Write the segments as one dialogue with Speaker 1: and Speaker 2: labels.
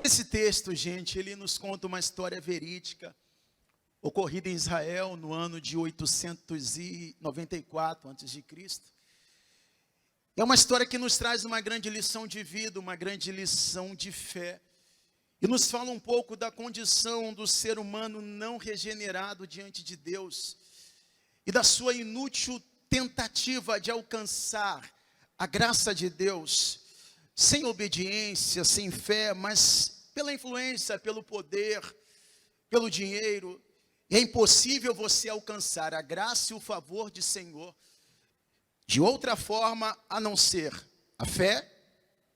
Speaker 1: Esse texto, gente, ele nos conta uma história verídica, ocorrida em Israel no ano de 894 a.C. É uma história que nos traz uma grande lição de vida, uma grande lição de fé. E nos fala um pouco da condição do ser humano não regenerado diante de Deus e da sua inútil tentativa de alcançar a graça de Deus sem obediência, sem fé, mas pela influência, pelo poder, pelo dinheiro. É impossível você alcançar a graça e o favor de Senhor de outra forma a não ser a fé,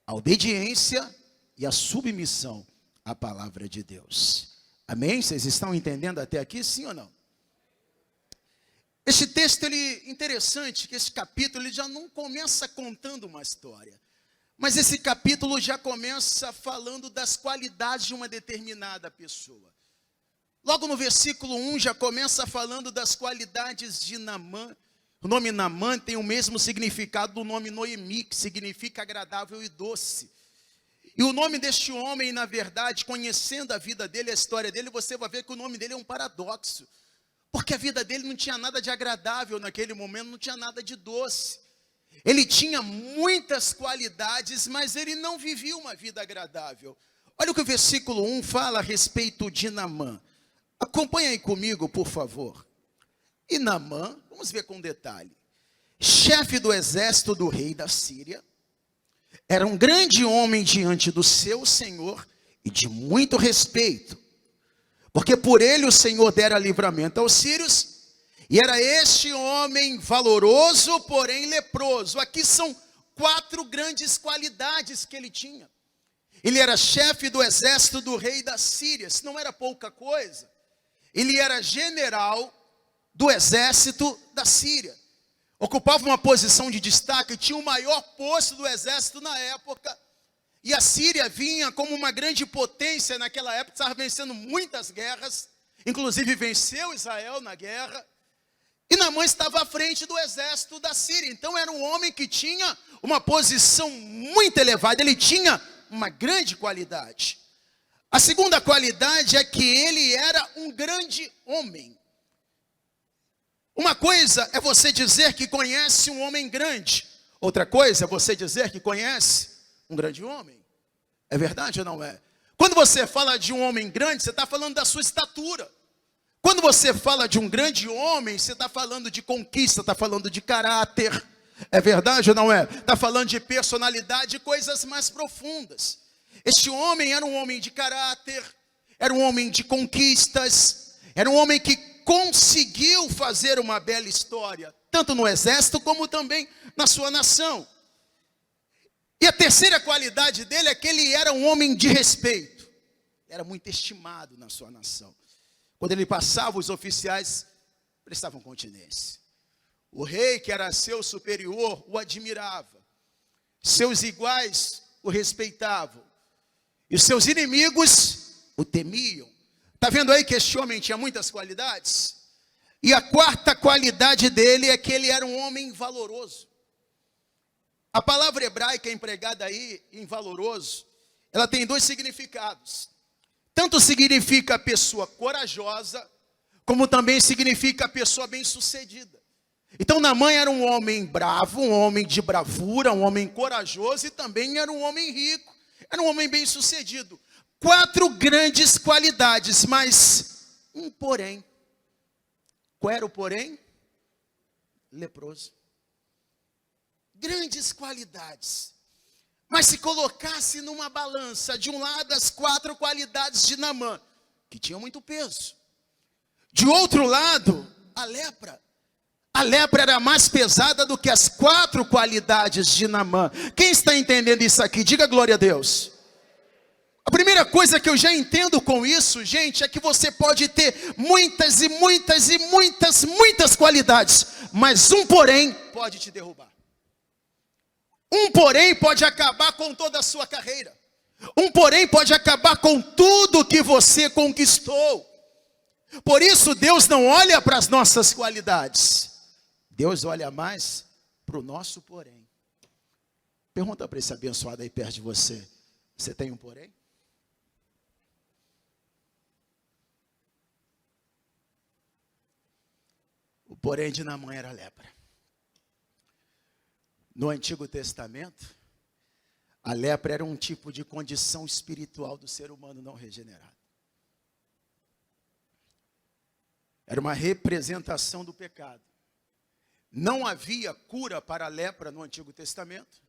Speaker 1: a obediência e a submissão à palavra de Deus. Amém? Vocês estão entendendo até aqui, sim ou não? Este texto, ele é interessante, que esse capítulo ele já não começa contando uma história, mas esse capítulo já começa falando das qualidades de uma determinada pessoa. Logo no versículo 1 já começa falando das qualidades de Naamã. O nome Naamã tem o mesmo significado do nome Noemi, que significa agradável e doce. E o nome deste homem, na verdade, conhecendo a vida dele, a história dele, você vai ver que o nome dele é um paradoxo. Porque a vida dele não tinha nada de agradável naquele momento, não tinha nada de doce. Ele tinha muitas qualidades, mas ele não vivia uma vida agradável. Olha o que o versículo 1 fala a respeito de Naamã. Acompanha aí comigo, por favor. E Naamã, vamos ver com detalhe, chefe do exército do rei da Síria, era um grande homem diante do seu senhor e de muito respeito, porque por ele o Senhor dera livramento aos sírios, e era este homem valoroso, porém leproso. Aqui são 4 grandes qualidades que ele tinha. Ele era chefe do exército do rei da Síria, isso não era pouca coisa. Ele era general do exército da Síria. Ocupava uma posição de destaque, tinha o maior posto do exército na época. E a Síria vinha como uma grande potência naquela época, estava vencendo muitas guerras, inclusive venceu Israel na guerra. E Naamã estava à frente do exército da Síria. Então era um homem que tinha uma posição muito elevada, ele tinha uma grande qualidade. A segunda qualidade é que ele era um grande homem. Uma coisa é você dizer que conhece um homem grande. Outra coisa é você dizer que conhece um grande homem. É verdade ou não é? Quando você fala de um homem grande, você está falando da sua estatura. Quando você fala de um grande homem, você está falando de conquista, está falando de caráter. É verdade ou não é? Está falando de personalidade e coisas mais profundas. Este homem era um homem de caráter, era um homem de conquistas, era um homem que conseguiu fazer uma bela história, tanto no exército como também na sua nação. E a terceira qualidade dele é que ele era um homem de respeito. Era muito estimado na sua nação. Quando ele passava, os oficiais prestavam continência. O rei, que era seu superior, o admirava. Seus iguais o respeitavam. E os seus inimigos o temiam. Está vendo aí que este homem tinha muitas qualidades? E a quarta qualidade dele é que ele era um homem valoroso. A palavra hebraica empregada aí em valoroso, ela tem 2 significados. Tanto significa pessoa corajosa, como também significa pessoa bem-sucedida. Então Naamã era um homem bravo, um homem de bravura, um homem corajoso e também era um homem rico, era um homem bem-sucedido. 4 grandes qualidades, mas um porém. Qual era o porém? Leproso. Grandes qualidades. Mas se colocasse numa balança, de um lado as 4 qualidades de Naamã, que tinham muito peso. De outro lado, a lepra. A lepra era mais pesada do que as 4 qualidades de Naamã. Quem está entendendo isso aqui? Diga glória a Deus. A primeira coisa que eu já entendo com isso, gente, é que você pode ter muitas e muitas e muitas qualidades, mas um porém pode te derrubar. Um porém pode acabar com toda a sua carreira. Um porém pode acabar com tudo que você conquistou. Por isso Deus não olha para as nossas qualidades. Deus olha mais para o nosso porém. Pergunta para esse abençoado aí perto de você. Você tem um porém? O porém de Naamã era a lepra. No Antigo Testamento, a lepra era um tipo de condição espiritual do ser humano não regenerado. Era uma representação do pecado. Não havia cura para a lepra no Antigo Testamento,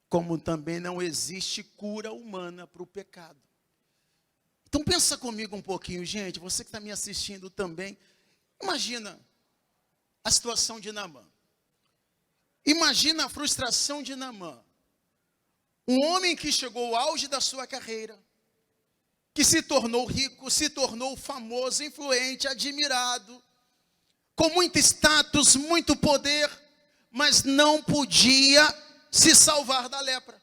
Speaker 1: como também não existe cura humana para o pecado. Então pensa comigo um pouquinho, gente, você que está me assistindo também. Imagina a situação de Naamã. Imagina a frustração de Naamã. Um homem que chegou ao auge da sua carreira, que se tornou rico, se tornou famoso, influente, admirado, com muito status, muito poder, mas não podia se salvar da lepra.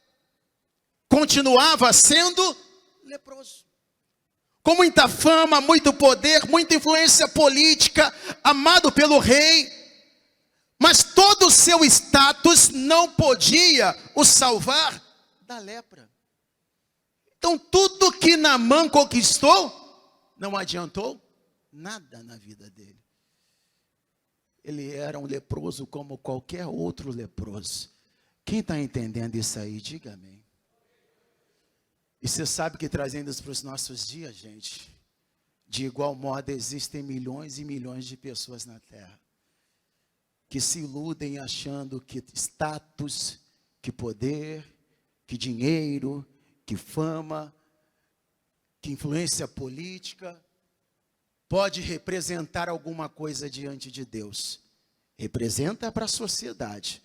Speaker 1: Continuava sendo leproso. Com muita fama, muito poder, muita influência política, amado pelo rei, mas todo o seu status não podia o salvar da lepra. Então tudo que Naamã conquistou, não adiantou nada na vida dele. Ele era um leproso como qualquer outro leproso. Quem está entendendo isso aí, diga amém. E você sabe que trazendo isso para os nossos dias, gente, de igual modo existem milhões e milhões de pessoas na terra que se iludem achando que status, que poder, que dinheiro, que fama, que influência política pode representar alguma coisa diante de Deus. Representa para a sociedade,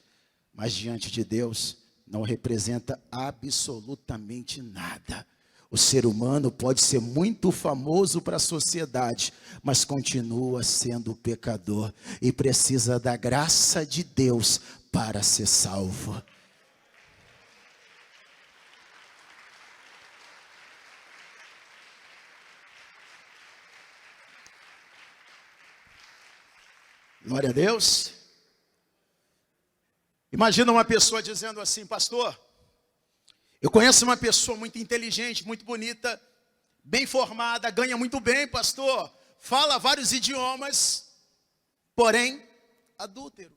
Speaker 1: mas diante de Deus não representa absolutamente nada. O ser humano pode ser muito famoso para a sociedade, mas continua sendo pecador e precisa da graça de Deus para ser salvo. Glória a Deus. Imagina uma pessoa dizendo assim: pastor, eu conheço uma pessoa muito inteligente, muito bonita, bem formada, ganha muito bem, pastor, fala vários idiomas, porém, adúltero.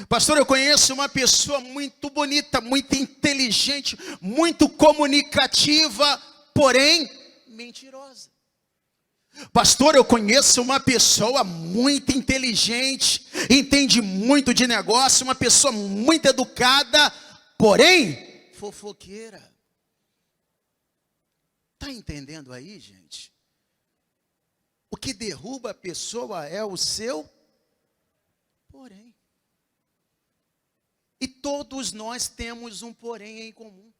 Speaker 1: Pastor, eu conheço uma pessoa muito bonita, muito inteligente, muito comunicativa, porém, mentirosa. Pastor, eu conheço uma pessoa muito inteligente, entende muito de negócio, uma pessoa muito educada, porém, fofoqueira. Está entendendo aí, gente? O que derruba a pessoa é o seu porém. E todos nós temos um porém em comum.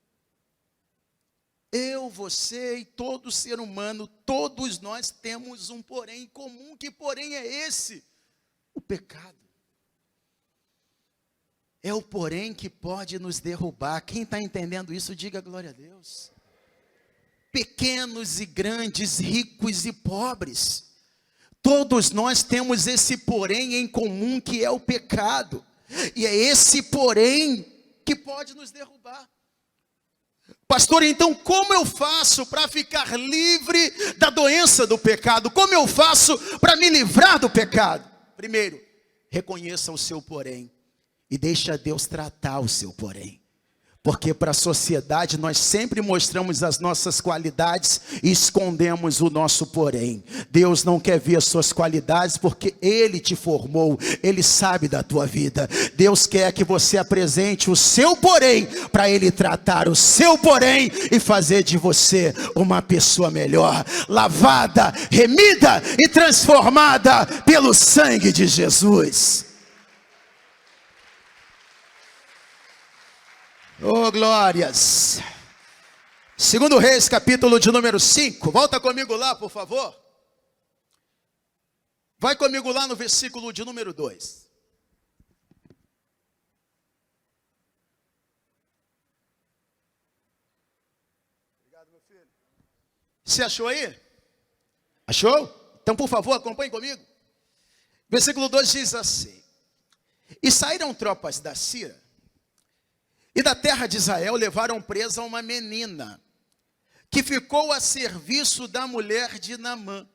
Speaker 1: Eu, você e todo ser humano, todos nós temos um porém em comum. Que porém é esse? O pecado. É o porém que pode nos derrubar. Quem está entendendo isso, diga glória a Deus. Pequenos e grandes, ricos e pobres, todos nós temos esse porém em comum, que é o pecado. E é esse porém que pode nos derrubar. Pastor, então como eu faço para ficar livre da doença do pecado? Como eu faço para me livrar do pecado? Primeiro, reconheça o seu porém e deixa Deus tratar o seu porém. Porque para a sociedade nós sempre mostramos as nossas qualidades e escondemos o nosso porém. Deus não quer ver as suas qualidades porque Ele te formou, Ele sabe da tua vida. Deus quer que você apresente o seu porém para Ele tratar o seu porém e fazer de você uma pessoa melhor, lavada, remida e transformada pelo sangue de Jesus. Oh, glórias. 2 Reis, capítulo de número 5. Volta comigo lá, por favor. Vai comigo lá no versículo de número 2. Obrigado, meu filho. Você achou aí? Achou? Então, por favor, acompanhe comigo. Versículo 2 diz assim: E saíram tropas da Síria e da terra de Israel, levaram presa uma menina, que ficou a serviço da mulher de Naamã.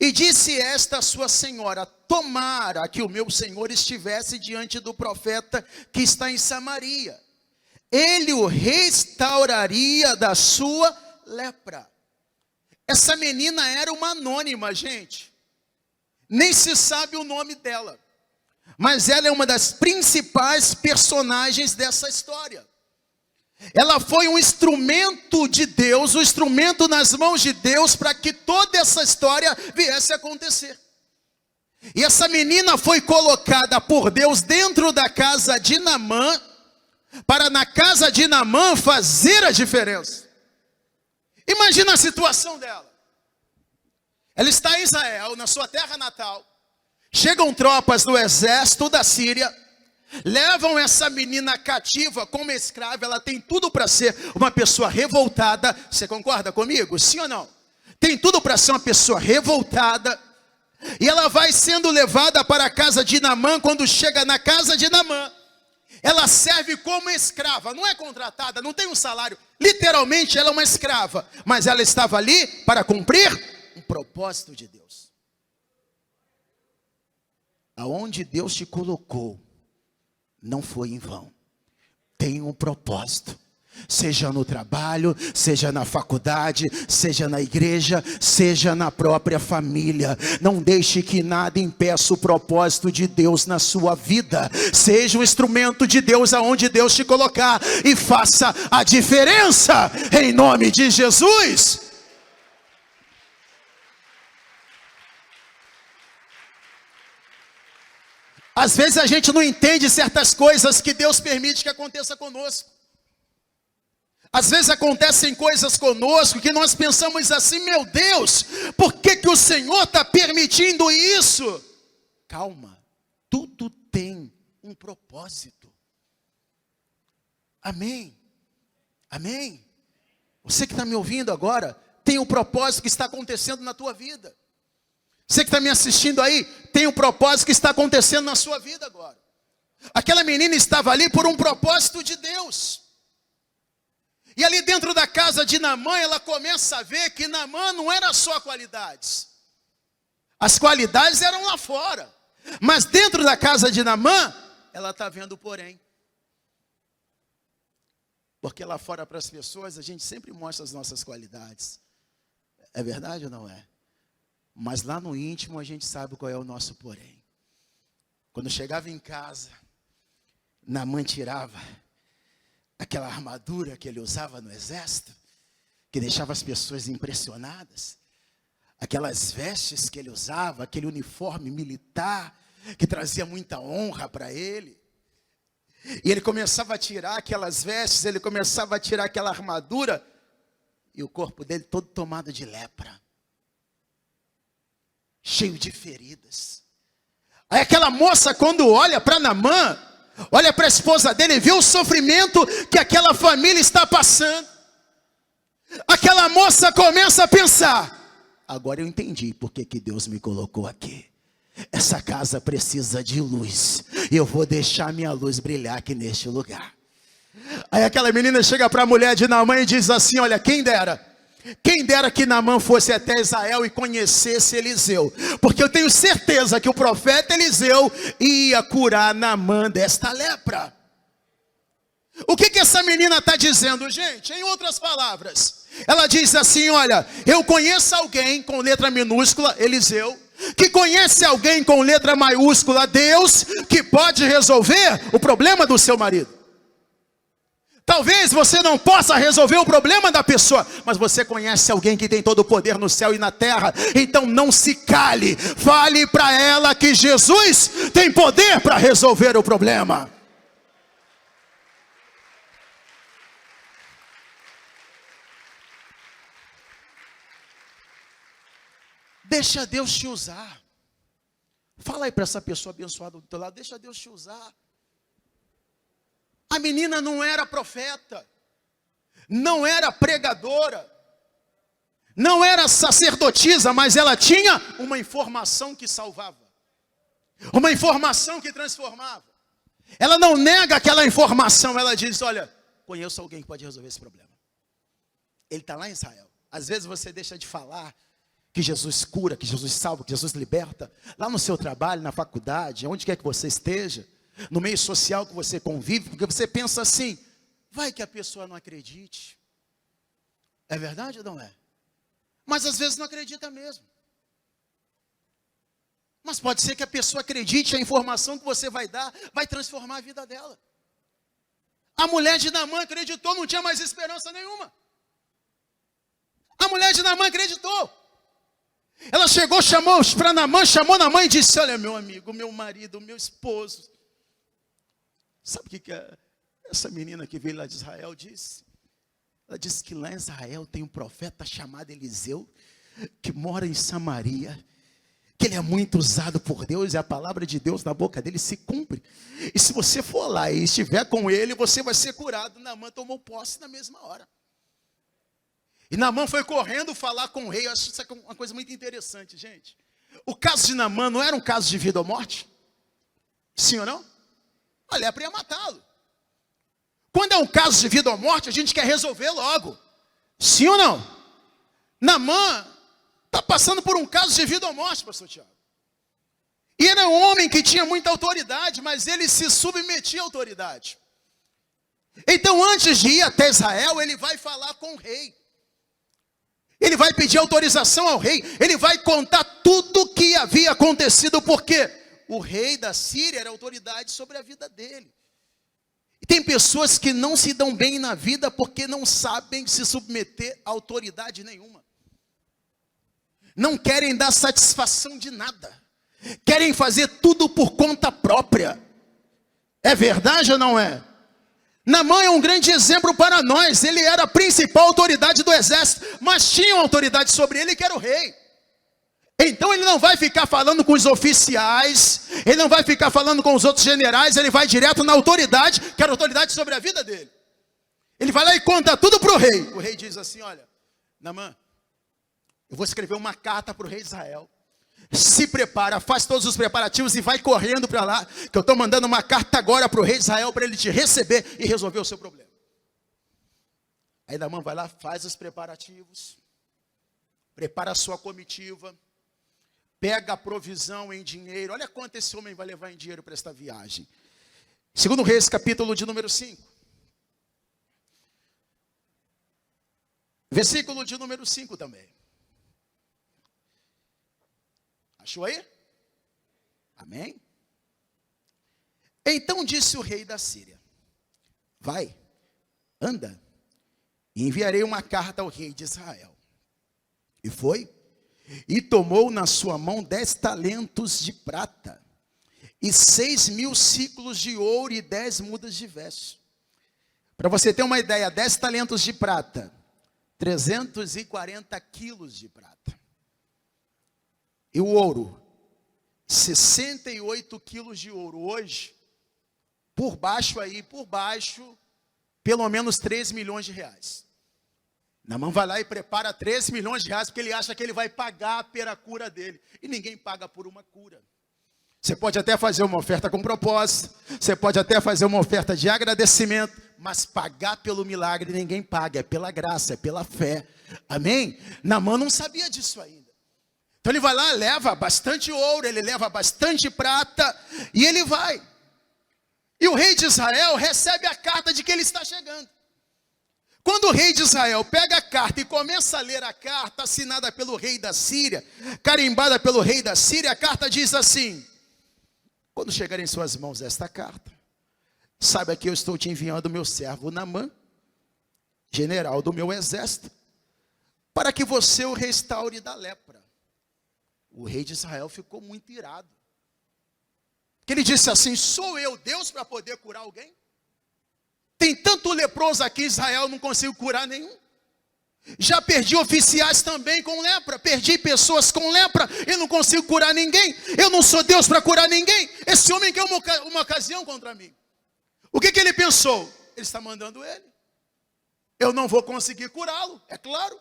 Speaker 1: E disse esta sua senhora: tomara que o meu senhor estivesse diante do profeta que está em Samaria. Ele o restauraria da sua lepra. Essa menina era uma anônima, gente. Nem se sabe o nome dela. Mas ela é uma das principais personagens dessa história. Ela foi um instrumento de Deus, um instrumento nas mãos de Deus para que toda essa história viesse a acontecer. E essa menina foi colocada por Deus dentro da casa de Naamã, para na casa de Naamã fazer a diferença. Imagina a situação dela. Ela está em Israel, na sua terra natal. Chegam tropas do exército da Síria, levam essa menina cativa como escrava. Ela tem tudo para ser uma pessoa revoltada. Você concorda comigo? Sim ou não? Tem tudo para ser uma pessoa revoltada. E ela vai sendo levada para a casa de Naamã. Quando chega na casa de Naamã, ela serve como escrava. Não é contratada, não tem um salário. Literalmente ela é uma escrava. Mas ela estava ali para cumprir um propósito de Deus. Aonde Deus te colocou, não foi em vão. Tem um propósito. Seja no trabalho, seja na faculdade, seja na igreja, seja na própria família. Não deixe que nada impeça o propósito de Deus na sua vida. Seja um instrumento de Deus aonde Deus te colocar e faça a diferença em nome de Jesus. Às vezes a gente não entende certas coisas que Deus permite que aconteça conosco. Às vezes acontecem coisas conosco que nós pensamos assim: meu Deus, por que que o Senhor está permitindo isso? Calma, tudo tem um propósito. Amém? Amém? Você que está me ouvindo agora, tem um propósito que está acontecendo na tua vida. Você que está me assistindo aí, tem um propósito que está acontecendo na sua vida agora. Aquela menina estava ali por um propósito de Deus. E ali dentro da casa de Naamã, ela começa a ver que Naamã não era só qualidades. As qualidades eram lá fora. Mas dentro da casa de Naamã, ela está vendo porém. Porque lá fora para as pessoas, a gente sempre mostra as nossas qualidades. É verdade ou não é? Mas lá no íntimo a gente sabe qual é o nosso porém. Quando chegava em casa, Naamã tirava aquela armadura que ele usava no exército, que deixava as pessoas impressionadas. Aquelas vestes que ele usava, aquele uniforme militar, que trazia muita honra para ele. E ele começava a tirar aquelas vestes, ele começava a tirar aquela armadura, e o corpo dele todo tomado de lepra. Cheio de feridas. Aí aquela moça, quando olha para Naamã, olha para a esposa dele e vê o sofrimento que aquela família está passando. Aquela moça começa a pensar: agora eu entendi por que Deus me colocou aqui. Essa casa precisa de luz. E eu vou deixar minha luz brilhar aqui neste lugar. Aí aquela menina chega para a mulher de Naamã e diz assim: olha, quem dera que Naamã fosse até Israel e conhecesse Eliseu. Porque eu tenho certeza que o profeta Eliseu ia curar Naamã desta lepra. O que essa menina está dizendo, gente? Em outras palavras, ela diz assim: olha, eu conheço alguém com letra minúscula, Eliseu, que conhece alguém com letra maiúscula, Deus, que pode resolver o problema do seu marido. Talvez você não possa resolver o problema da pessoa, mas você conhece alguém que tem todo o poder no céu e na terra. Então não se cale, fale para ela que Jesus tem poder para resolver o problema. Deixa Deus te usar. Fala aí para essa pessoa abençoada do teu lado: deixa Deus te usar. A menina não era profeta, não era pregadora, não era sacerdotisa, mas ela tinha uma informação que salvava, uma informação que transformava. Ela não nega aquela informação, ela diz: olha, conheço alguém que pode resolver esse problema. Ele está lá em Israel. Às vezes você deixa de falar que Jesus cura, que Jesus salva, que Jesus liberta, lá no seu trabalho, na faculdade, onde quer que você esteja, no meio social que você convive, porque você pensa assim, vai que a pessoa não acredite. É verdade ou não é? Mas às vezes não acredita mesmo. Mas pode ser que a pessoa acredite, a informação que você vai dar vai transformar a vida dela. A mulher de Naamã acreditou, não tinha mais esperança nenhuma. A mulher de Naamã acreditou. Ela chegou, chamou para Naamã, chamou Naamã e disse, olha meu amigo, meu marido, meu esposo. Sabe o que essa menina que veio lá de Israel disse? Ela disse que lá em Israel tem um profeta chamado Eliseu, que mora em Samaria, que ele é muito usado por Deus, e a palavra de Deus na boca dele se cumpre. E se você for lá e estiver com ele, você vai ser curado. Naamã tomou posse na mesma hora. E Naamã foi correndo falar com o rei. Eu acho isso uma coisa muito interessante, gente. O caso de Naamã não era um caso de vida ou morte? Sim ou não? A lepra ia matá-lo. Quando é um caso de vida ou morte, a gente quer resolver logo. Sim ou não? Naamã está passando por um caso de vida ou morte, pastor Tiago. E era um homem que tinha muita autoridade, mas ele se submetia à autoridade. Então, antes de ir até Israel, ele vai falar com o rei. Ele vai pedir autorização ao rei. Ele vai contar tudo o que havia acontecido, porque o rei da Síria era autoridade sobre a vida dele. E tem pessoas que não se dão bem na vida porque não sabem se submeter a autoridade nenhuma. Não querem dar satisfação de nada. Querem fazer tudo por conta própria. É verdade ou não é? Naamã é um grande exemplo para nós. Ele era a principal autoridade do exército, mas tinha uma autoridade sobre ele que era o rei. Então ele não vai ficar falando com os oficiais, ele não vai ficar falando com os outros generais, ele vai direto na autoridade, que era a autoridade sobre a vida dele. Ele vai lá e conta tudo para o rei. O rei diz assim, olha, Naamã, eu vou escrever uma carta para o rei de Israel. Se prepara, faz todos os preparativos e vai correndo para lá, que eu estou mandando uma carta agora para o rei de Israel, para ele te receber e resolver o seu problema. Aí Naamã vai lá, faz os preparativos, prepara a sua comitiva, pega a provisão em dinheiro. Olha quanto esse homem vai levar em dinheiro para esta viagem. 2 Reis, capítulo de número 5. Versículo de número 5 também. Achou aí? Amém? Então disse o rei da Síria, vai, anda, e enviarei uma carta ao rei de Israel. E foi, e tomou na sua mão 10 talentos de prata, e 6.000 ciclos de ouro e 10 mudas de vestes. Para você ter uma ideia, 10 talentos de prata, 340 quilos de prata. E o ouro, 68 quilos de ouro. Hoje, por baixo, pelo menos 3 milhões de reais. Naamã vai lá e prepara 3 milhões de reais, porque ele acha que ele vai pagar pela cura dele. E ninguém paga por uma cura. Você pode até fazer uma oferta com propósito, você pode até fazer uma oferta de agradecimento, mas pagar pelo milagre ninguém paga, é pela graça, é pela fé. Amém? Naamã não sabia disso ainda. Então ele vai lá, leva bastante ouro, ele leva bastante prata, e ele vai. E o rei de Israel recebe a carta de que ele está chegando. Quando o rei de Israel pega a carta e começa a ler a carta, assinada pelo rei da Síria, carimbada pelo rei da Síria, a carta diz assim, quando chegar em suas mãos esta carta, saiba que eu estou te enviando meu servo Naamã, general do meu exército, para que você o restaure da lepra. O rei de Israel ficou muito irado. Que ele disse assim, sou eu Deus para poder curar alguém? Tem tanto leproso aqui em Israel, não consigo curar nenhum. Já perdi oficiais também com lepra, perdi pessoas com lepra e não consigo curar ninguém. Eu não sou Deus para curar ninguém. Esse homem quer uma ocasião contra mim. O que ele pensou? Ele está mandando ele. Eu não vou conseguir curá-lo, é claro.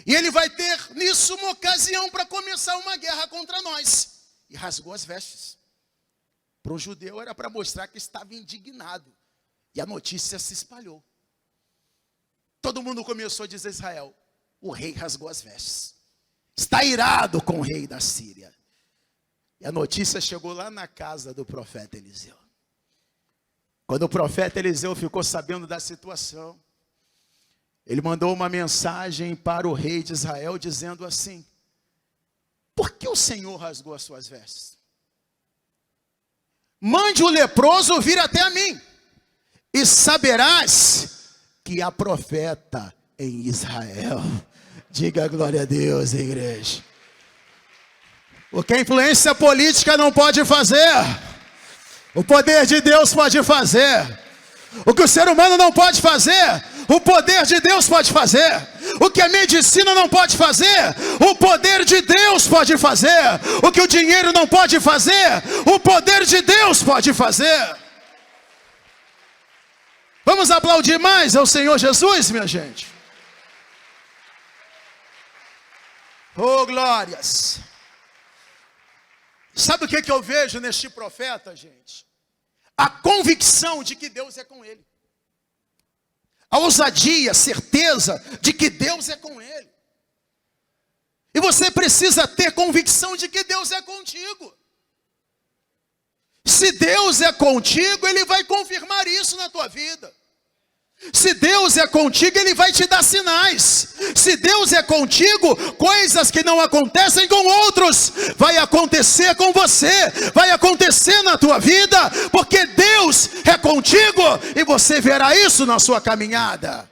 Speaker 1: E ele vai ter nisso uma ocasião para começar uma guerra contra nós. E rasgou as vestes. Para o judeu era para mostrar que estava indignado. E a notícia se espalhou. Todo mundo começou a dizer a Israel, o rei rasgou as vestes. está irado com o rei da Síria. E a notícia chegou lá na casa do profeta Eliseu. Quando o profeta Eliseu ficou sabendo da situação, ele mandou uma mensagem para o rei de Israel dizendo assim: por que o Senhor rasgou as suas vestes? Mande o leproso vir até a mim, e saberás que há profeta em Israel. Diga glória a Deus, igreja. O que a influência política não pode fazer, o poder de Deus pode fazer. O que o ser humano não pode fazer, o poder de Deus pode fazer. O que a medicina não pode fazer, o poder de Deus pode fazer. O que o dinheiro não pode fazer, o poder de Deus pode fazer. Vamos aplaudir mais ao Senhor Jesus, minha gente. Oh, glórias. Sabe o que eu vejo neste profeta, gente? A convicção de que Deus é com ele. A ousadia, a certeza de que Deus é com ele. E você precisa ter convicção de que Deus é contigo. Se Deus é contigo, Ele vai confirmar isso na tua vida. Se Deus é contigo, Ele vai te dar sinais. Se Deus é contigo, coisas que não acontecem com outros, vai acontecer com você, vai acontecer na tua vida, porque Deus é contigo, e você verá isso na sua caminhada.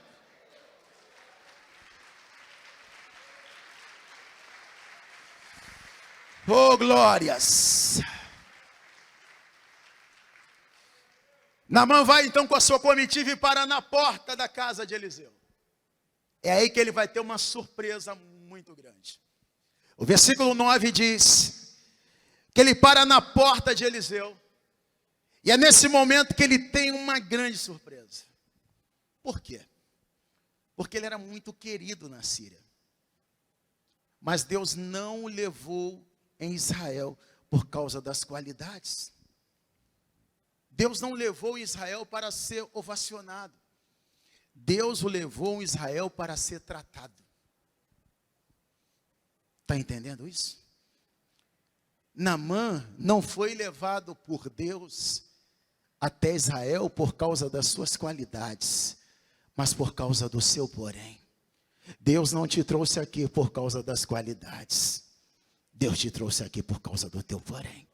Speaker 1: Oh, glórias. Naamã vai então com a sua comitiva e para na porta da casa de Eliseu. É aí que ele vai ter uma surpresa muito grande. O versículo 9 diz que ele para na porta de Eliseu. E é nesse momento que ele tem uma grande surpresa. Por quê? Porque ele era muito querido na Síria. Mas Deus não o levou em Israel por causa das qualidades. Deus não levou Israel para ser ovacionado. Deus o levou em Israel para ser tratado. Está entendendo isso? Naamã não foi levado por Deus até Israel por causa das suas qualidades, mas por causa do seu porém. Deus não te trouxe aqui por causa das qualidades. Deus te trouxe aqui por causa do teu porém.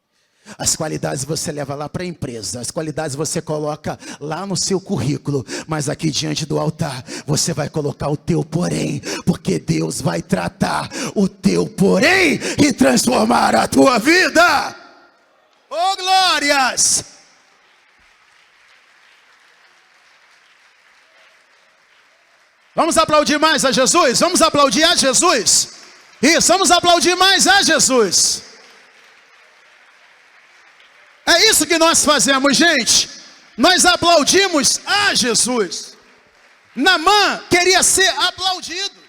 Speaker 1: As qualidades você leva lá para a empresa, as qualidades você coloca lá no seu currículo, mas aqui diante do altar você vai colocar o teu porém, porque Deus vai tratar o teu porém e transformar a tua vida. Oh, glórias! Vamos aplaudir mais a Jesus? Vamos aplaudir a Jesus? Isso, vamos aplaudir mais a Jesus. É isso que nós fazemos, gente. Nós aplaudimos a Jesus. Naamã queria ser aplaudido.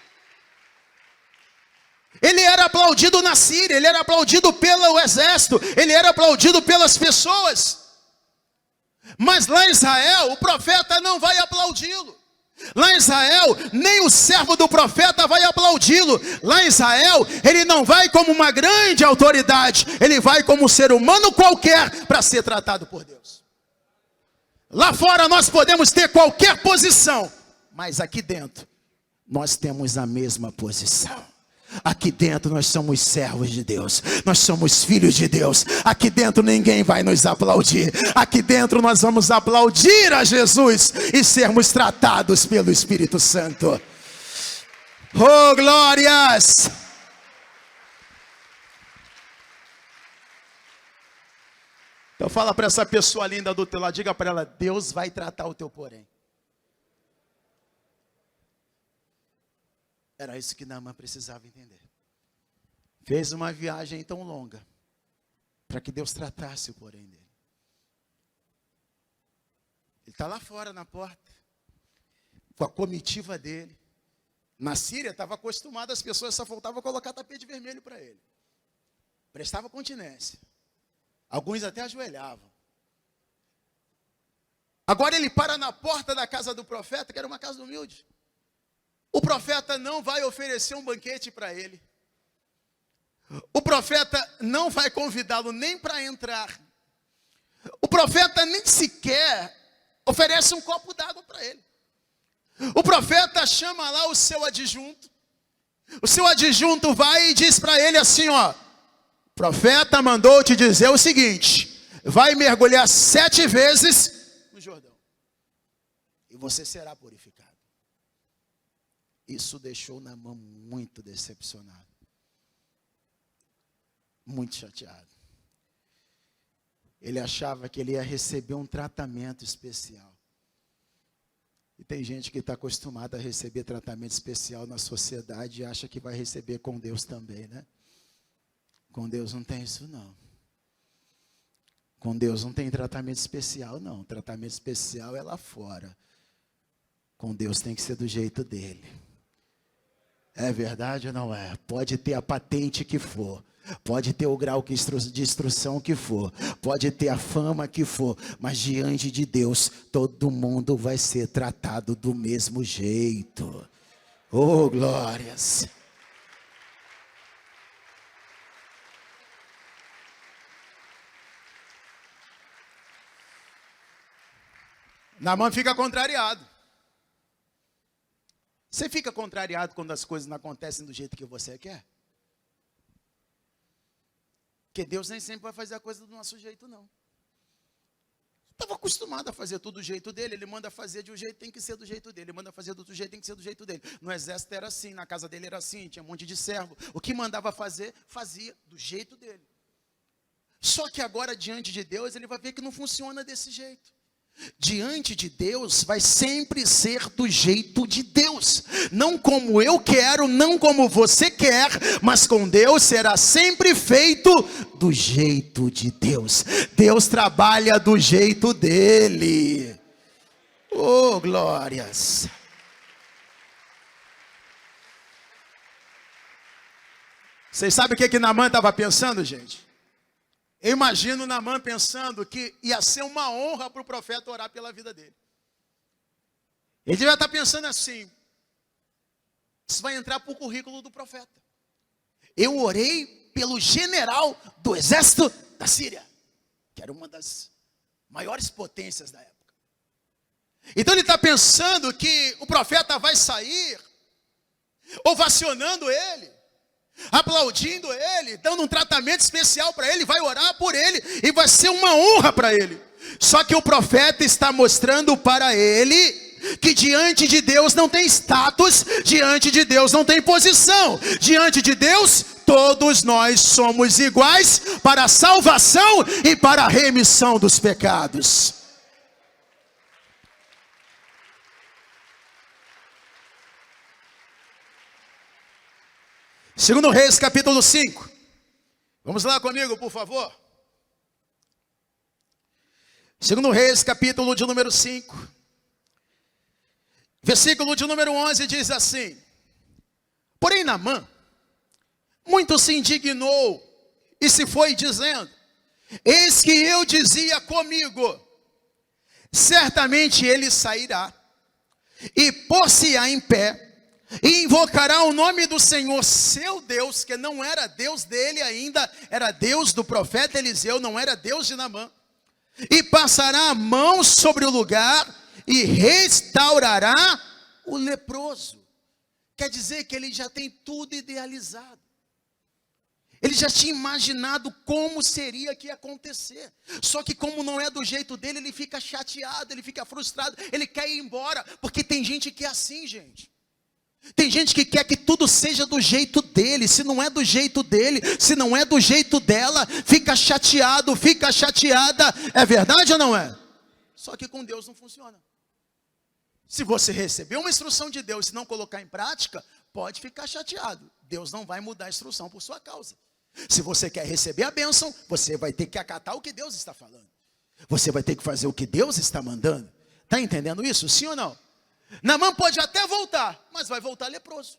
Speaker 1: Ele era aplaudido na Síria, ele era aplaudido pelo exército, ele era aplaudido pelas pessoas. Mas lá em Israel, o profeta não vai aplaudi-lo. Lá em Israel, nem o servo do profeta vai aplaudi-lo. Lá em Israel, ele não vai como uma grande autoridade, ele vai como um ser humano qualquer para ser tratado por Deus. Lá fora nós podemos ter qualquer posição, mas aqui dentro nós temos a mesma posição. Aqui dentro nós somos servos de Deus, nós somos filhos de Deus. Aqui dentro ninguém vai nos aplaudir. Aqui dentro nós vamos aplaudir a Jesus e sermos tratados pelo Espírito Santo. Oh, glórias! Então fala para essa pessoa linda do teu lado, diga para ela: Deus vai tratar o teu porém. Era isso que Naamã precisava entender. Fez uma viagem tão longa para que Deus tratasse o porém dele. Ele está lá fora na porta, com a comitiva dele. Na Síria estava acostumado, as pessoas só faltavam colocar tapete vermelho para ele. Prestava continência. Alguns até ajoelhavam. Agora ele para na porta da casa do profeta, que era uma casa humilde. O profeta não vai oferecer um banquete para ele. O profeta não vai convidá-lo nem para entrar. O profeta nem sequer oferece um copo d'água para ele. O profeta chama lá o seu adjunto. O seu adjunto vai e diz para ele assim, ó: o profeta mandou te dizer o seguinte: vai mergulhar 7 vezes no Jordão e você será purificado. Isso deixou Naamã muito decepcionado, muito chateado. Ele achava que ele ia receber um tratamento especial. E tem gente que está acostumada a receber tratamento especial na sociedade e acha que vai receber com Deus também, né? Com Deus não tem isso, não. Com Deus não tem tratamento especial, não. Tratamento especial é lá fora. Com Deus tem que ser do jeito dele. É verdade ou não é? Pode ter a patente que for. Pode ter o grau de instrução que for, pode ter a fama que for, mas diante de Deus, todo mundo vai ser tratado do mesmo jeito. Oh, glórias! Naamã fica contrariado. Você fica contrariado quando as coisas não acontecem do jeito que você quer? Porque Deus nem sempre vai fazer a coisa do nosso jeito, não. Estava acostumado a fazer tudo do jeito dele. Ele manda fazer de um jeito, tem que ser do jeito dele. Ele manda fazer do outro jeito, tem que ser do jeito dele. No exército era assim, na casa dele era assim, tinha um monte de servo. O que mandava fazer, fazia do jeito dele. Só que agora, diante de Deus, ele vai ver que não funciona desse jeito. Diante de Deus vai sempre ser do jeito de Deus, não como eu quero, não como você quer, mas com Deus será sempre feito do jeito de Deus. Deus trabalha do jeito dele. Oh, glórias! Vocês sabem o que Naamã estava pensando, gente? Eu imagino Naamã pensando que ia ser uma honra para o profeta orar pela vida dele. Ele devia estar pensando assim: isso vai entrar para o currículo do profeta. Eu orei pelo general do exército da Síria, que era uma das maiores potências da época. Então ele está pensando que o profeta vai sair ovacionando ele, aplaudindo ele, dando um tratamento especial para ele, vai orar por ele e vai ser uma honra para ele. Só que o profeta está mostrando para ele que diante de Deus não tem status, diante de Deus não tem posição, diante de Deus todos nós somos iguais para a salvação e para a remissão dos pecados. Segundo Reis, capítulo 5. Vamos lá comigo, por favor. Segundo Reis, capítulo de número 5. Versículo de número 11 diz assim: porém Naamã muito se indignou e se foi dizendo: eis que eu dizia comigo, certamente ele sairá e pôr-se-á em pé e invocará o nome do Senhor seu Deus, que não era Deus dele ainda, era Deus do profeta Eliseu, não era Deus de Naamã, e passará a mão sobre o lugar e restaurará o leproso. Quer dizer que ele já tem tudo idealizado. Ele já tinha imaginado como seria que ia acontecer. Só que como não é do jeito dele, ele fica chateado, ele fica frustrado, ele quer ir embora, porque tem gente que é assim, gente. Tem gente que quer que tudo seja do jeito dele. Se não é do jeito dele, se não é do jeito dela, fica chateado, fica chateada. É verdade ou não é? Só que com Deus não funciona. Se você receber uma instrução de Deus e não colocar em prática, pode ficar chateado. Deus não vai mudar a instrução por sua causa. Se você quer receber a bênção, você vai ter que acatar o que Deus está falando. Você vai ter que fazer o que Deus está mandando. Está entendendo isso? Sim ou não? Naamã pode até voltar, mas vai voltar leproso.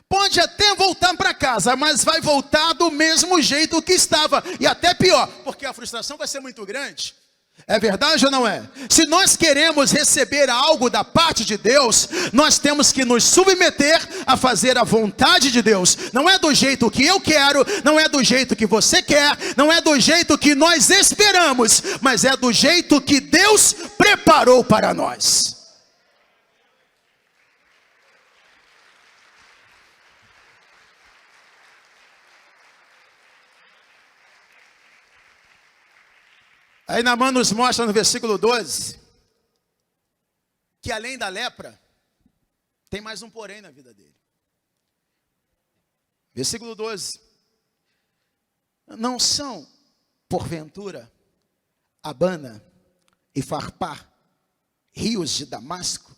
Speaker 1: Pode até voltar para casa, mas vai voltar do mesmo jeito que estava. E até pior, porque a frustração vai ser muito grande. É verdade ou não é? Se nós queremos receber algo da parte de Deus, nós temos que nos submeter a fazer a vontade de Deus. Não é do jeito que eu quero, não é do jeito que você quer, não é do jeito que nós esperamos, mas é do jeito que Deus preparou para nós. Aí Naamã nos mostra no versículo 12, que além da lepra, tem mais um porém na vida dele. Versículo 12. Não são, porventura, Abana e Farpar, rios de Damasco,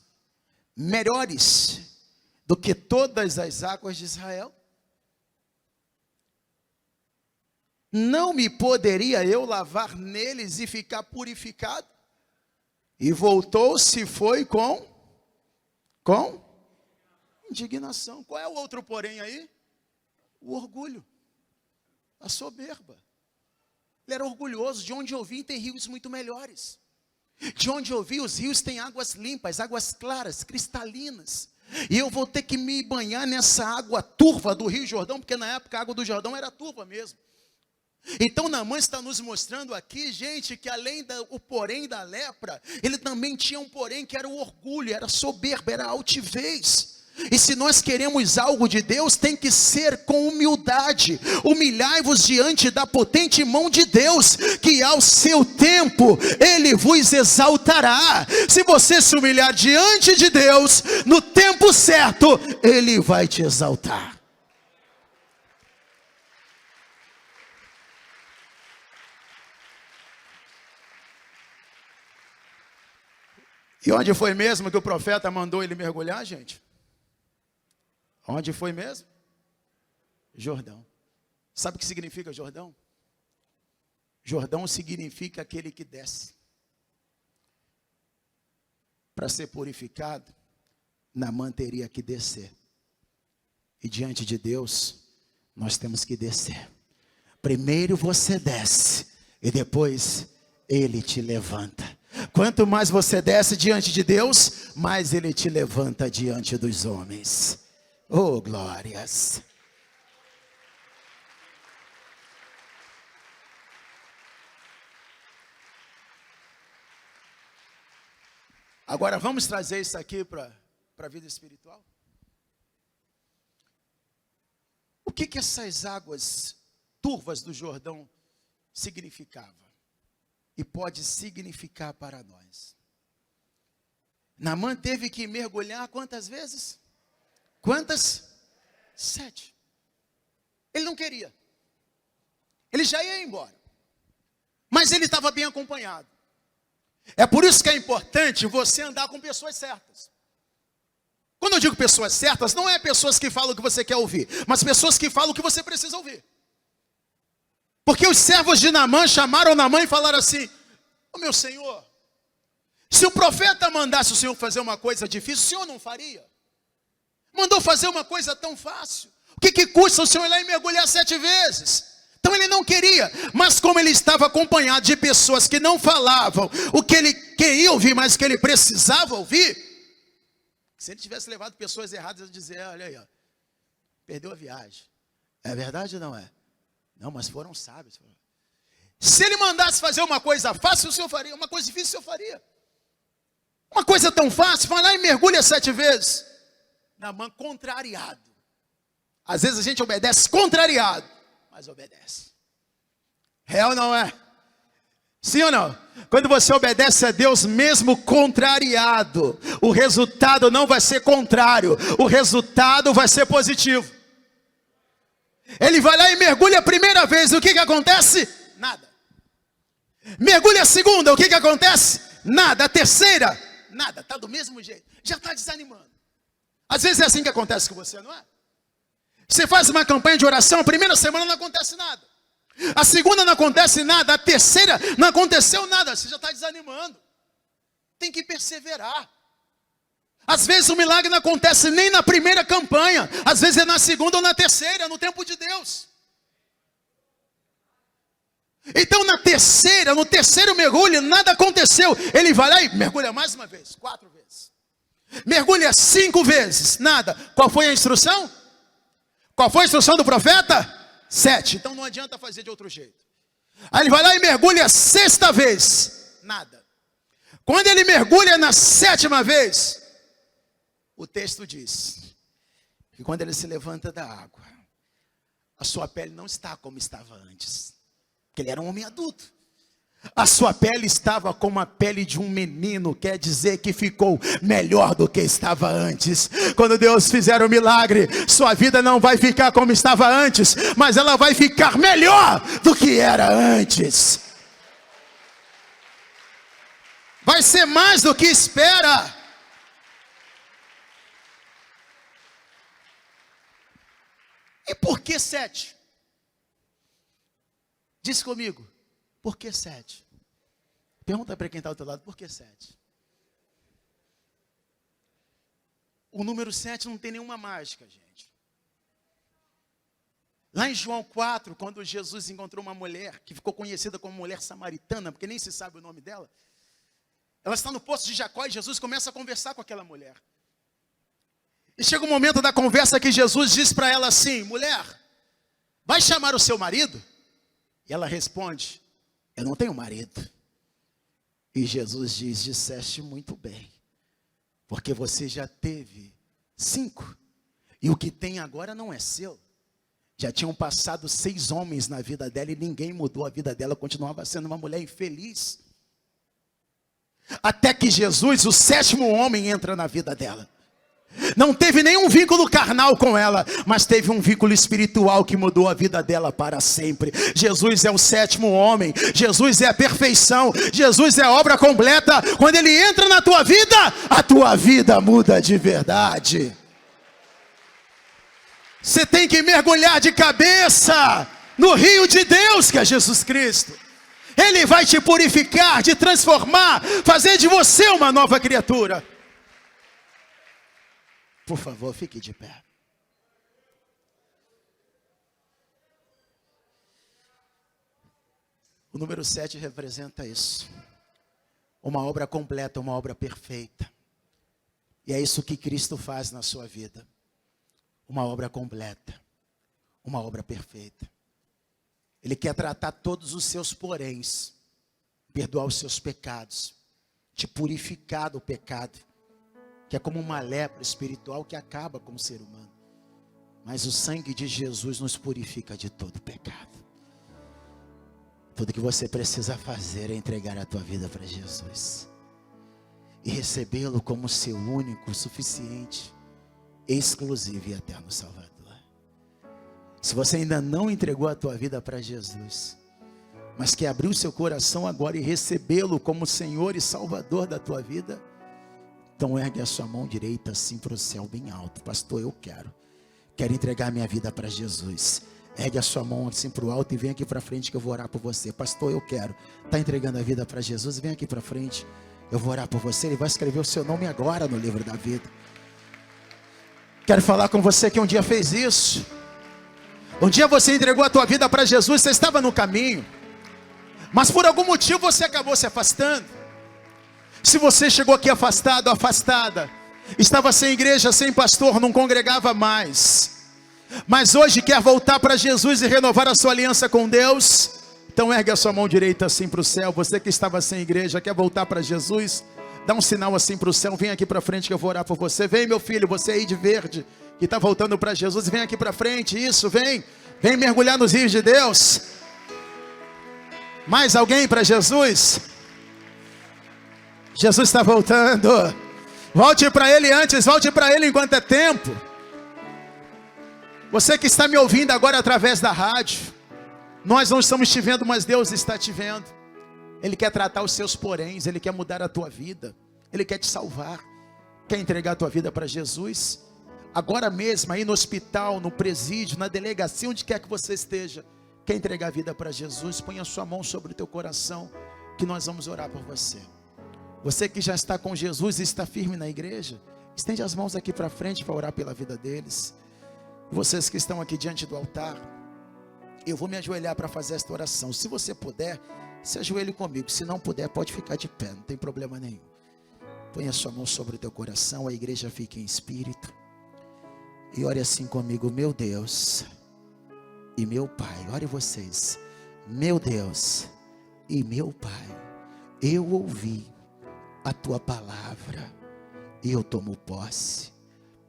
Speaker 1: melhores do que todas as águas de Israel? Não me poderia eu lavar neles e ficar purificado? E voltou-se e foi com indignação. Qual é o outro porém aí? O orgulho, a soberba. Ele era orgulhoso. De onde eu vim tem rios muito melhores. De onde eu vim os rios têm águas limpas, águas claras, cristalinas. E eu vou ter que me banhar nessa água turva do Rio Jordão, porque na época a água do Jordão era turva mesmo. Então Naamã está nos mostrando aqui, gente, que além do porém da lepra, ele também tinha um porém que era o orgulho, era a soberba, era a altivez. E se nós queremos algo de Deus, tem que ser com humildade. Humilhai-vos diante da potente mão de Deus, que ao seu tempo Ele vos exaltará. Se você se humilhar diante de Deus, no tempo certo, Ele vai te exaltar. E onde foi mesmo que o profeta mandou ele mergulhar, gente? Onde foi mesmo? Jordão. Sabe o que significa Jordão? Jordão significa aquele que desce. Para ser purificado, Naamã teria que descer. E diante de Deus, nós temos que descer. Primeiro você desce, e depois Ele te levanta. Quanto mais você desce diante de Deus, mais Ele te levanta diante dos homens. Oh, glórias! Agora vamos trazer isso aqui para a vida espiritual. O que essas águas turvas do Jordão significavam? E pode significar para nós. Naamã teve que mergulhar quantas vezes? Quantas? 7. Ele não queria. Ele já ia embora. Mas ele estava bem acompanhado. É por isso que é importante você andar com pessoas certas. Quando eu digo pessoas certas, não é pessoas que falam o que você quer ouvir, mas pessoas que falam o que você precisa ouvir. Porque os servos de Naamã chamaram Naamã e falaram assim: ô meu senhor, se o profeta mandasse o senhor fazer uma coisa difícil, o senhor não faria? Mandou fazer uma coisa tão fácil. O que custa o senhor ir lá e mergulhar 7 vezes? Então ele não queria, mas como ele estava acompanhado de pessoas que não falavam o que ele queria ouvir, mas o que ele precisava ouvir, se ele tivesse levado pessoas erradas, eu dizer: olha aí, ó, perdeu a viagem. É verdade ou não é? Não, mas foram sábios. Se ele mandasse fazer uma coisa fácil, o senhor faria. Uma coisa difícil, o senhor faria. Uma coisa tão fácil, vai lá e mergulha 7 vezes. Naamã contrariado. Às vezes a gente obedece contrariado, mas obedece. É ou não é? Sim ou não? Quando você obedece a Deus mesmo contrariado, o resultado não vai ser contrário, o resultado vai ser positivo. Ele vai lá e mergulha a primeira vez, o que acontece? Nada. Mergulha a segunda, o que acontece? Nada. A terceira, nada, está do mesmo jeito, já está desanimando. Às vezes é assim que acontece com você, não é? Você faz uma campanha de oração, a primeira semana não acontece nada, a segunda não acontece nada, a terceira não aconteceu nada, você já está desanimando. Tem que perseverar. Às vezes o milagre não acontece nem na primeira campanha, às vezes é na segunda ou na terceira, no tempo de Deus. Então no terceiro mergulho, nada aconteceu. Ele vai lá e mergulha mais uma vez, 4 vezes. Mergulha 5 vezes, nada. Qual foi a instrução? Qual foi a instrução do profeta? 7. Então não adianta fazer de outro jeito. Aí ele vai lá e mergulha a 6ª vez, nada. Quando ele mergulha na 7ª vez, o texto diz que quando ele se levanta da água, a sua pele não está como estava antes. Porque ele era um homem adulto. A sua pele estava como a pele de um menino, quer dizer que ficou melhor do que estava antes. Quando Deus fizer o milagre, sua vida não vai ficar como estava antes, mas ela vai ficar melhor do que era antes. Vai ser mais do que espera. E por que 7? Diz comigo, por que 7? Pergunta para quem está ao teu lado, por que 7? O número 7 não tem nenhuma mágica, gente. Lá em João 4, quando Jesus encontrou uma mulher, que ficou conhecida como mulher samaritana, porque nem se sabe o nome dela. Ela está no poço de Jacó e Jesus começa a conversar com aquela mulher. E chega um momento da conversa que Jesus diz para ela assim, mulher, vai chamar o seu marido? E ela responde, eu não tenho marido. E Jesus diz, disseste muito bem, porque você já teve 5, e o que tem agora não é seu. Já tinham passado 6 homens na vida dela e ninguém mudou a vida dela, continuava sendo uma mulher infeliz. Até que Jesus, o 7º homem, entra na vida dela. Não teve nenhum vínculo carnal com ela, mas teve um vínculo espiritual que mudou a vida dela para sempre. Jesus é o 7º homem, Jesus é a perfeição, Jesus é a obra completa. Quando ele entra na tua vida, a tua vida muda de verdade. Você tem que mergulhar de cabeça no rio de Deus, que é Jesus Cristo. Ele vai te purificar, te transformar, fazer de você uma nova criatura. Por favor, fique de pé. O número 7 representa isso. Uma obra completa, uma obra perfeita. E é isso que Cristo faz na sua vida. Uma obra completa, uma obra perfeita. Ele quer tratar todos os seus poréns, perdoar os seus pecados, te purificar do pecado, que é como uma lepra espiritual que acaba com o ser humano. Mas o sangue de Jesus nos purifica de todo pecado. Tudo que você precisa fazer é entregar a tua vida para Jesus e recebê-lo como seu único, suficiente, exclusivo e eterno Salvador. Se você ainda não entregou a tua vida para Jesus, mas quer abrir o seu coração agora e recebê-lo como Senhor e Salvador da tua vida, então ergue a sua mão direita assim para o céu bem alto. Pastor, eu quero entregar minha vida para Jesus. Ergue a sua mão assim para o alto e vem aqui para frente que eu vou orar por você. Pastor, eu quero. Está entregando a vida para Jesus? Vem aqui para frente. Eu vou orar por você. Ele vai escrever o seu nome agora no livro da vida. Quero falar com você que um dia fez isso. Um dia você entregou a tua vida para Jesus. Você estava no caminho, mas por algum motivo você acabou se afastando. Se você chegou aqui afastado, afastada, estava sem igreja, sem pastor, não congregava mais, mas hoje quer voltar para Jesus e renovar a sua aliança com Deus, então ergue a sua mão direita assim para o céu. Você que estava sem igreja, quer voltar para Jesus, dá um sinal assim para o céu. Vem aqui para frente que eu vou orar por você. Vem, meu filho, você aí de verde, que está voltando para Jesus, vem aqui para frente. Isso, vem mergulhar nos rios de Deus. Mais alguém para Jesus? Jesus está voltando. Volte para Ele antes, volte para Ele enquanto é tempo. Você que está me ouvindo agora através da rádio, nós não estamos te vendo, mas Deus está te vendo. Ele quer tratar os seus poréns, Ele quer mudar a tua vida, Ele quer te salvar. Quer entregar a tua vida para Jesus? Agora mesmo, aí no hospital, no presídio, na delegacia, onde quer que você esteja, quer entregar a vida para Jesus? Põe a sua mão sobre o teu coração, que nós vamos orar por você. Você que já está com Jesus e está firme na igreja, estende as mãos aqui para frente para orar pela vida deles. Vocês que estão aqui diante do altar, Eu vou me ajoelhar para fazer esta oração. Se você puder, se ajoelhe comigo. Se não puder, pode ficar de pé, não tem problema nenhum. Põe a sua mão sobre o teu coração, a igreja fica em espírito. E ore assim comigo: meu Deus e meu Pai. Ore vocês. Meu Deus e meu Pai, eu ouvi a tua palavra e eu tomo posse.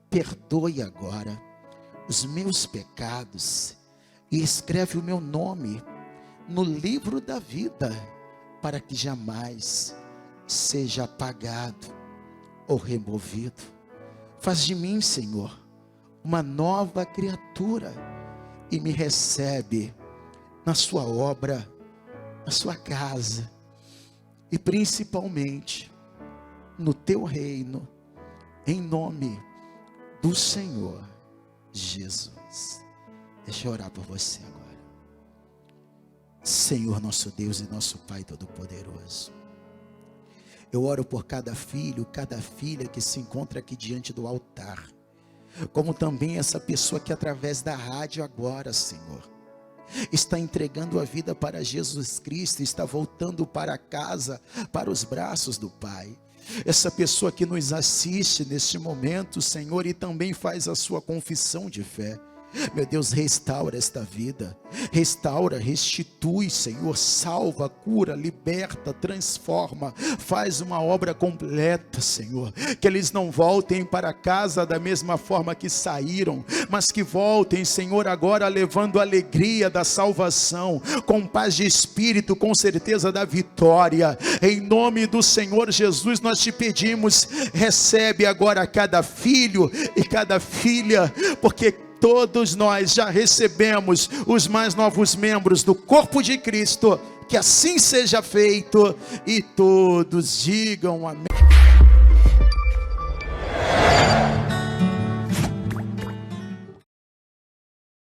Speaker 1: Perdoe agora os meus pecados e escreve o meu nome no livro da vida, para que jamais seja apagado ou removido. Faz de mim, Senhor, uma nova criatura e me recebe na sua obra, na sua casa e principalmente no teu reino, em nome do Senhor Jesus. Deixa eu orar por você agora. Senhor, nosso Deus e nosso Pai Todo-Poderoso, eu oro por cada filho, cada filha que se encontra aqui diante do altar, como também essa pessoa que através da rádio agora, Senhor, está entregando a vida para Jesus Cristo, está voltando para casa, para os braços do Pai. Essa pessoa que nos assiste neste momento, Senhor, e também faz a sua confissão de fé. Meu Deus, restaura esta vida, restaura, restitui, Senhor, salva, cura, liberta, transforma, faz uma obra completa, Senhor, que eles não voltem para casa da mesma forma que saíram, mas que voltem, Senhor, agora levando a alegria da salvação, com paz de espírito, com certeza da vitória. Em nome do Senhor Jesus nós te pedimos, recebe agora cada filho e cada filha, porque todos nós já recebemos os mais novos membros do corpo de Cristo. Que assim seja feito e todos digam amém.